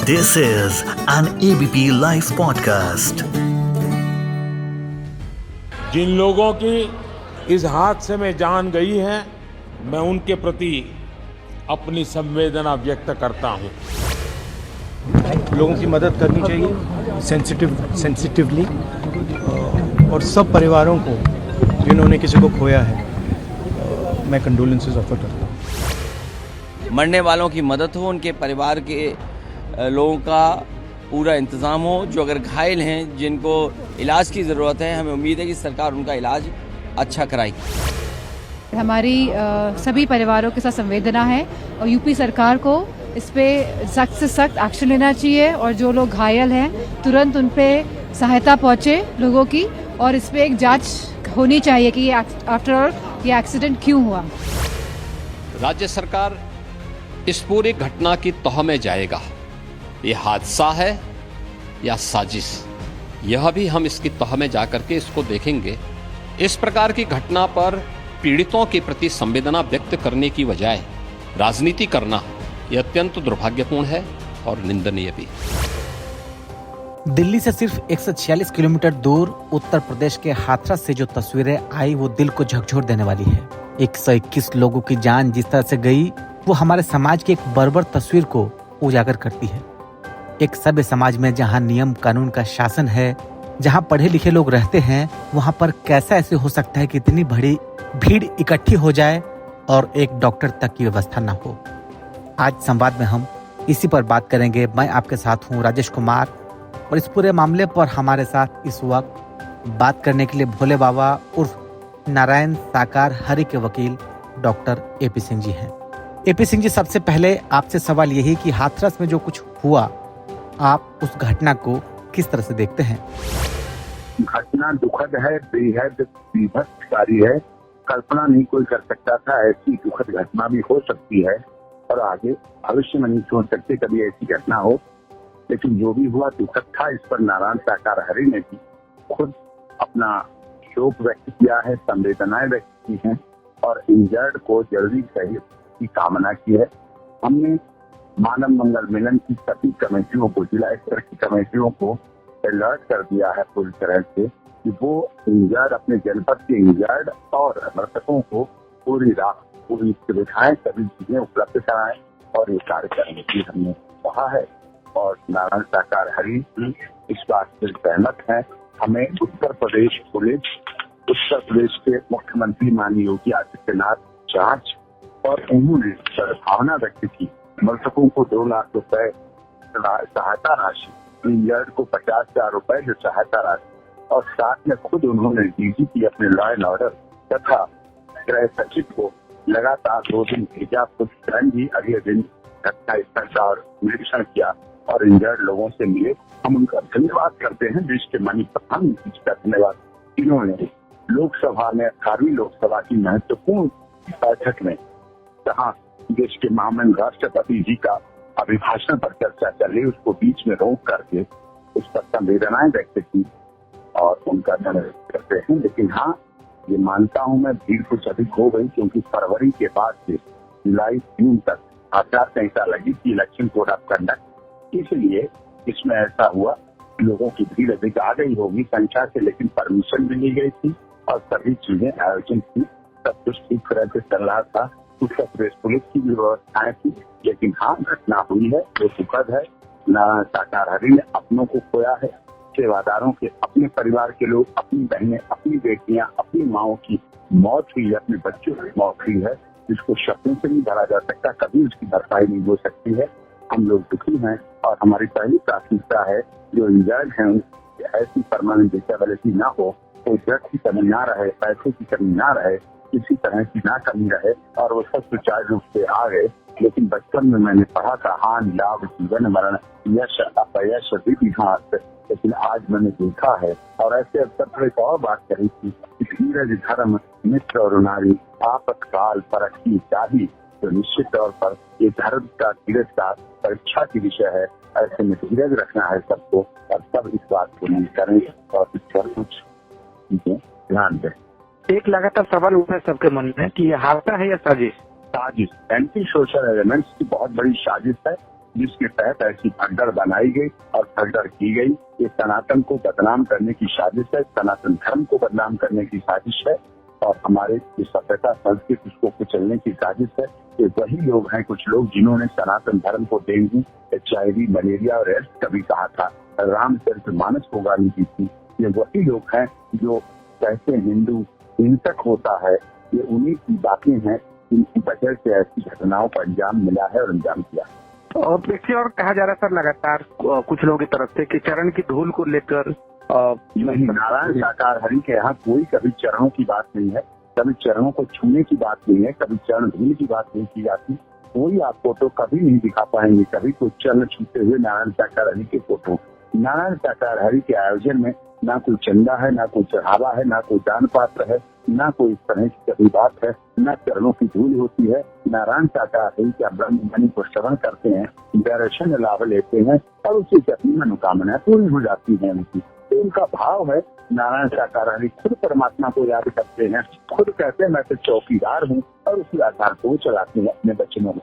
This is an ABP Life podcast. जिन लोगों की इस हादसे में जान गई है, मैं उनके प्रति अपनी संवेदना व्यक्त करता हूं। लोगों की मदद करनी चाहिए सेंसिटिवली, और सब परिवारों को जिन्होंने किसी को खोया है मैं कंडोलेंसेस ऑफर करता हूँ। मरने वालों की मदद हो, उनके परिवार के लोगों का पूरा इंतज़ाम हो। जो अगर घायल हैं, जिनको इलाज की ज़रूरत है, हमें उम्मीद है कि सरकार उनका इलाज अच्छा कराएगी। हमारी सभी परिवारों के साथ संवेदना है और यूपी सरकार को इस पे सख्त से सख्त एक्शन लेना चाहिए और जो लोग घायल हैं तुरंत उन पे सहायता पहुंचे लोगों की, और इस पे एक जांच होनी चाहिए कि आफ्टर ऑल ये एक्सीडेंट क्यों हुआ। राज्य सरकार इस पूरी घटना की तह में जाएगा। ये हादसा है या साजिश, यह भी हम इसकी तह में जाकर के इसको देखेंगे। इस प्रकार की घटना पर पीड़ितों के प्रति संवेदना व्यक्त करने की बजाय राजनीति करना यह अत्यंत दुर्भाग्यपूर्ण है और निंदनीय भी। दिल्ली से सिर्फ 146 किलोमीटर दूर उत्तर प्रदेश के हाथरस से जो तस्वीरें आई वो दिल को झकझोर देने वाली है। 121 लोगों की जान जिस तरह से गई वो हमारे समाज की एक बर्बर तस्वीर को उजागर करती है। एक सभ्य समाज में जहां नियम कानून का शासन है, जहां पढ़े लिखे लोग रहते हैं, वहां पर कैसा ऐसे हो सकता है कि इतनी बड़ी भीड़ इकट्ठी हो जाए और एक डॉक्टर तक की व्यवस्था न हो। आज संवाद में हम इसी पर बात करेंगे। मैं आपके साथ हूं राजेश कुमार, और इस पूरे मामले पर हमारे साथ इस वक्त बात करने के लिए भोले बाबा उर्फ नारायण साकार हरि के वकील डॉक्टर एपी सिंह जी हैं। एपी सिंह जी, सबसे पहले आपसे सवाल यही कि हाथरस में जो कुछ हुआ, आप उस घटना को किस तरह से देखते हैं? घटना दुखद है, बेहद विभत्सकारी है। कल्पना नहीं कोई कर सकता था ऐसी दुखद घटना भी हो सकती है, और आगे भविष्य में नहीं सोच सकते कभी ऐसी घटना हो। लेकिन जो भी हुआ दुखद था। इस पर नारायण साकार हरि ने भी खुद अपना शोक व्यक्त किया है, संवेदनाएं व्यक्त की हैं और इंजर्ड को जल्दी सही की कामना की है। हमने मानव मंगल मिलन की सभी कमेटियों को, जिला स्तर की कमेटियों को अलर्ट कर दिया है पूरी तरह से कि वो इंजर्ड, अपने जनपद के इंजर्ड और मृतकों को पूरी रात पूरी सुविधाएं, सभी चीजें उपलब्ध कराएं, और ये कार्य करने की हमने कहा है। और नारायण साकार हरि इस बात से सहमत है। हमें उत्तर प्रदेश पुलिस, उत्तर प्रदेश के मुख्यमंत्री माननीय योगी आदित्यनाथ जांच, और उन्होंने सद्भावना व्यक्त की। मृतकों को 2 लाख रुपए सहायता राशि, इंजर्ड को 50,000 रुपए जो सहायता राशि, और साथ में खुद उन्होंने डीजीपी अपने लॉ एंड ऑर्डर तथा गृह सचिव को लगातार 2 दिन भेजा। खुद स्वयं भी अगले दिन घटना स्थल का निरीक्षण किया और इंजर्ड लोगों से मिले। हम उनका धन्यवाद करते हैं, देश के माननीय प्रधानमंत्री का धन्यवाद। इन्होंने लोकसभा में 18वीं लोकसभा की महत्वपूर्ण बैठक में, जहाँ देश के महामहिम राष्ट्रपति जी का अभिभाषण पर चर्चा चली, उसको बीच में रोक करके उस पर संवेदनाएं व्यक्त की और उनका धन्यवाद करते हैं। लेकिन हाँ, ये मानता हूं मैं, भीड़ कुछ अधिक हो गई, क्योंकि फरवरी के बाद से जुलाई जून तक आचार संहिता लगी थी, इलेक्शन कोड ऑफ कंडक्ट। इसलिए इसमें ऐसा हुआ, लोगों की भीड़ अधिक आ गई होगी संख्या से, लेकिन परमिशन भी ली गई थी और सभी चीजें आयोजन की, सब कुछ ठीक तरह से चल रहा था। उत्तर प्रदेश पुलिस की भी व्यवस्थाएं थी। लेकिन हाँ, घटना हुई है जो दुखद है। नारायण साकार हरि ने अपनों को खोया है, सेवादारों के, अपने परिवार के लोग, अपनी बहनें, अपनी बेटियां, अपनी माओं की मौत हुई है, अपने बच्चों की मौत हुई है, जिसको शब्दों से नहीं भरा जा सकता, कभी उसकी भरपाई नहीं हो सकती है। हम लोग दुखी हैं और हमारी पहली प्राथमिकता है जो इंजर्ड हैं ऐसी परमानेंट डिसेबिलिटी ना हो, कोई ड्रग की कमी ना रहे, पैसे की कमी ना रहे, किसी तरह की ना कमी रहे, और वो सब सुचारू रूप से आ गए। लेकिन बचपन में मैंने पढ़ा था, हानि लाभ जीवन मरण, यश अपयश विघात। लेकिन आज मैंने देखा है, और ऐसे अवसर पर एक और बात कही थी, धीरज धर्म मित्र और नारी आपातकाल परखी चाही, तो निश्चित तौर पर ये धर्म का, धीरज का परीक्षा की विषय है। ऐसे में धीरज रखना है सबको, और सब इस बात को नहीं करें और इस पर कुछ चीजें ध्यान दें। एक लगातार सवाल उठा है सबके मन में कि ये हादसा है या साजिश? साजिश, एंटी सोशल एलिमेंट्स की बहुत बड़ी साजिश है। जिसके तहत ऐसी भगदड़ बनाई गई और भगदड़ की गई। ये सनातन को बदनाम करने की साजिश है, सनातन धर्म को बदनाम करने की साजिश है और हमारे सभ्यता संस्कृति को कुचलने की साजिश है। ये वही लोग हैं, कुछ लोग जिन्होंने सनातन धर्म को डेंगू, HIV, मलेरिया और एड्स कभी कहा था, रामचरितमानस को गाली दी थी। ये वही लोग हैं जो कहते हैं हिंदू हिंसक होता है। ये उन्हीं की बातें हैं जिनकी वजह से ऐसी घटनाओं को अंजाम मिला है और अंजाम किया। और देखिए, और कहा जा रहा है सर लगातार कुछ लोगों की तरफ से कि चरण की धूल को लेकर नहीं, नारायण साकार हरि के यहाँ कोई कभी चरणों की बात नहीं है, कभी चरणों को छूने की बात नहीं है, कभी चरण धूल की बात नहीं की जाती। कोई आप फोटो कभी नहीं दिखा पाएंगे, कभी कोई चरण छूते हुए नारायण साकार हरि के फोटो। नारायण साकार हरि के आयोजन में ना कोई चंदा है, ना कोई चढ़ावा है, ना कोई दान पात्र है, ना कोई इस तरह की कभी बात है, ना चरणों की धूल होती है। नारायण साकार हरि का ब्रह्म मणि को श्रवण करते हैं, दर्शन लाभ लेते हैं और उसी से अपनी मनोकामनाएं पूरी हो जाती है उनकी। तो उनका भाव है, नारायण साकार हरि खुद परमात्मा को याद करते हैं, खुद कहते हैं मैं तो चौकीदार हूँ और उसी आधार को वो चलाते हैं अपने बच्चों में।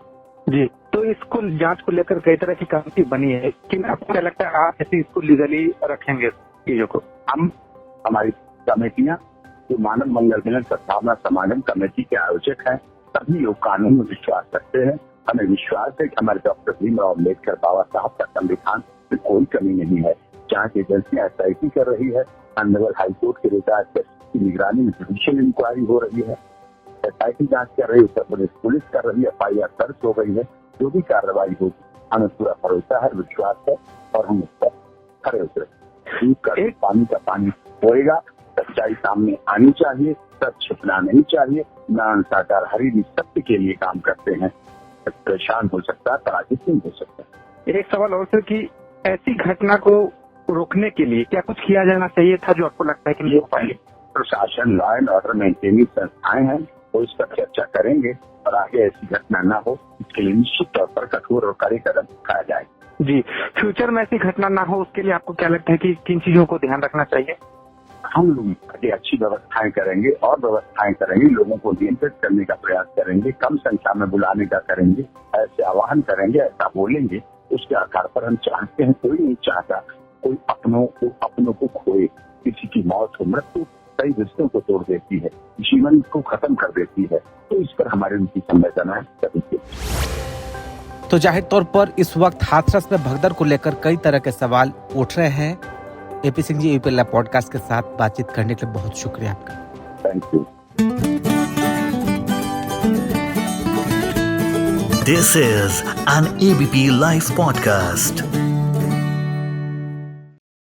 जी, तो इसको जांच को लेकर कई तरह की कमेटी बनी है, लेकिन आपको क्या लगता है आप ऐसे इसको लीगली रखेंगे चीजों को? हम हमारी कमेटियां जो मानव मंगल मिलन सद्भावना समागम कमेटी के आयोजक हैं, सभी लोग कानून में विश्वास रखते हैं। हमें विश्वास है कि हमारे डॉक्टर भीमराव अम्बेडकर बाबा साहब का संविधान में कोई कमी नहीं है। जांच एजेंसियां SIT कर रही है, ऑनरेबल हाईकोर्ट के रिटायर्ड जस्टिस की निगरानी में जुडिशियल इंक्वायरी हो रही है, SIT जांच कर रही है, उत्तर प्रदेश पुलिस कर रही है, FIR दर्ज हो गई है। जो भी कार्रवाई होगी हमें पूरा भरोसा है, विश्वास है और हम उस पर खड़े उतरे। पानी का पानी होएगा, सच्चाई सामने आनी चाहिए, सच छिपना नहीं चाहिए। नारायण साकार हरि भी सत्य के लिए काम करते हैं। परेशान हो सकता है, पराजित नहीं हो सकता। एक सवाल और सर कि ऐसी घटना को रोकने के लिए क्या कुछ किया जाना चाहिए था जो आपको लगता है कि नहीं हो पाएंगे? प्रशासन, लॉ एंड ऑर्डर मेंटेनिंग संस्थाएं हैं, वो इस पर चर्चा करेंगे और आगे ऐसी घटना न हो इसके लिए निश्चित तौर पर कठोर और कड़े कदम उठाया जाए। जी, फ्यूचर में ऐसी घटना ना हो उसके लिए आपको क्या लगता है कि किन चीजों को ध्यान रखना चाहिए? हम लोग अच्छी व्यवस्थाएं करेंगे और व्यवस्थाएं करेंगे, लोगों को नियंत्रित करने का प्रयास करेंगे, कम संख्या में बुलाने का करेंगे, ऐसे आह्वान करेंगे, ऐसा बोलेंगे। उसके आधार पर हम चाहते हैं, कोई नहीं चाहता कोई अपनों को खोए। किसी की मौत हो, मृत्यु कई रिश्तों को तोड़ देती है, जीवन को खत्म कर देती है। तो इस पर हमारी उनकी संवेदना सभी। तो जाहिर तौर पर इस वक्त हाथरस में भगदड़ को लेकर कई तरह के सवाल उठ रहे हैं। AP Singh ji, UP live podcast के साथ बातचीत करने के लिए बहुत शुक्रिया आपका। Thank you. This is an ABP Live podcast.